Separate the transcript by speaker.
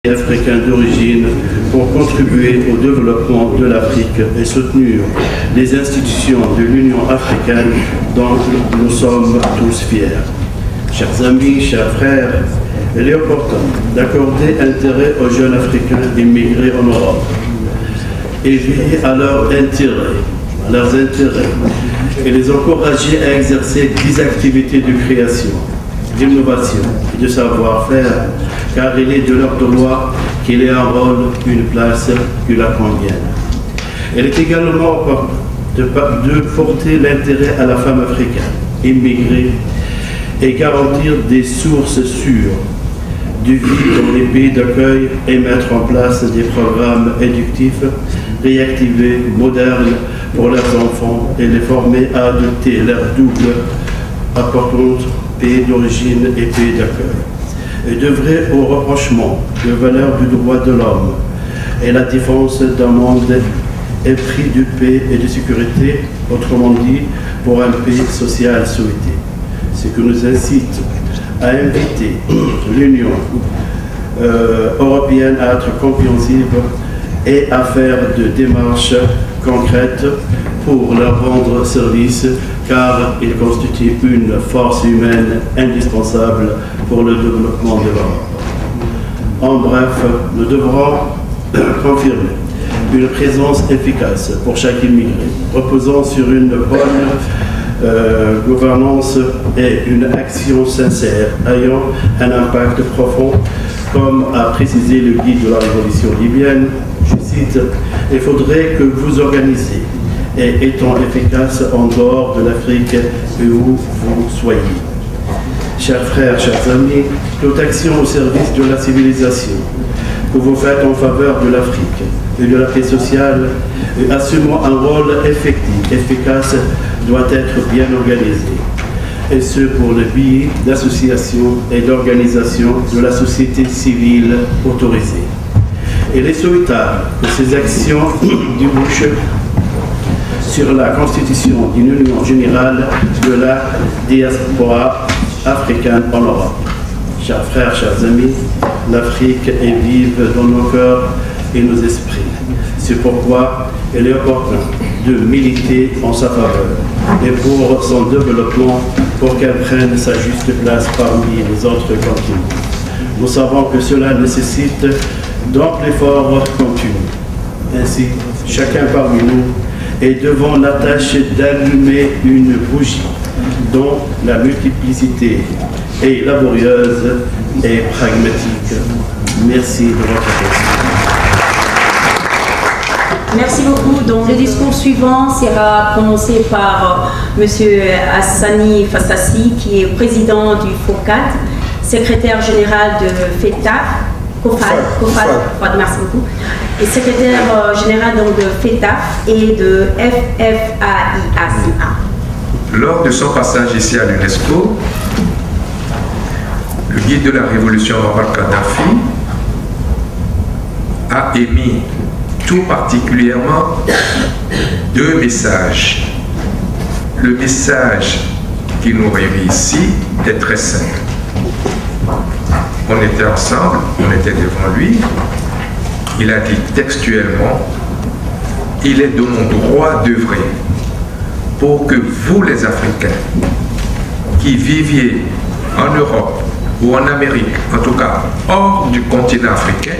Speaker 1: africains d'origine pour contribuer au développement de l'Afrique et soutenir les institutions de l'Union africaine dont nous sommes tous fiers. Chers amis, chers frères, il est opportun d'accorder intérêt aux jeunes Africains immigrés en Europe et veiller à leurs intérêts et les encourager à exercer des activités de création, d'innovation et de savoir-faire, car il est de leur droit qu'il ait un rôle, une place qui la convienne. Il est également opportun de porter l'intérêt à la femme africaine immigrée et garantir des sources sûres de vie dans les pays d'accueil et mettre en place des programmes éducatifs réactivés, modernes pour leurs enfants et les former à adopter leur double appartenance, pays d'origine et pays d'accueil. Et d'œuvrer au rapprochement de valeurs du droit de l'homme et la défense d'un monde épris de paix et de sécurité, autrement dit, pour un pays social souhaité. Ce qui nous incite à inviter l'Union européenne à être compréhensive et à faire de démarches concrètes pour leur rendre service, car ils constituent une force humaine indispensable pour le développement de l'Europe. En bref, nous devrons confirmer une présence efficace pour chaque immigré, reposant sur une bonne gouvernance et une action sincère ayant un impact profond, comme a précisé le guide de la révolution libyenne. Je cite, « Il faudrait que vous organisiez et étant efficace en dehors de l'Afrique et où vous soyez. » Chers frères, chers amis, toute action au service de la civilisation que vous faites en faveur de l'Afrique et de la paix sociale, et assumant un rôle effectif, efficace, doit être bien organisé. Et ce pour le biais d'associations et d'organisations de la société civile autorisée. Il est souhaitable que ces actions débouchent sur la constitution d'une union générale de la diaspora africaine en Europe. Chers frères, chers amis, l'Afrique est vive dans nos cœurs et nos esprits. C'est pourquoi il est opportun de militer en sa faveur et pour son développement, pour qu'elle prenne sa juste place parmi les autres continents. Nous savons que cela nécessite d'amples efforts continus. Ainsi, chacun parmi nous est devant la tâche d'allumer une bougie dont la multiplicité est laborieuse et pragmatique. Merci de votre attention.
Speaker 2: Merci beaucoup. Donc, le discours suivant sera prononcé par M. Hassani Fassassi, qui est président du FOCAT, secrétaire général de FETAF, merci beaucoup, et secrétaire général donc, de FETAF et de FFAIACA.
Speaker 3: Lors de son passage ici à l'UNESCO, le guide de la révolution Muammar Kadhafi a émis tout particulièrement deux messages. Le message qui nous réunit ici est très simple. On était ensemble, on était devant lui. Il a dit textuellement, « Il est de mon droit d'œuvrer pour que vous les Africains qui viviez en Europe ou en Amérique, en tout cas hors du continent africain,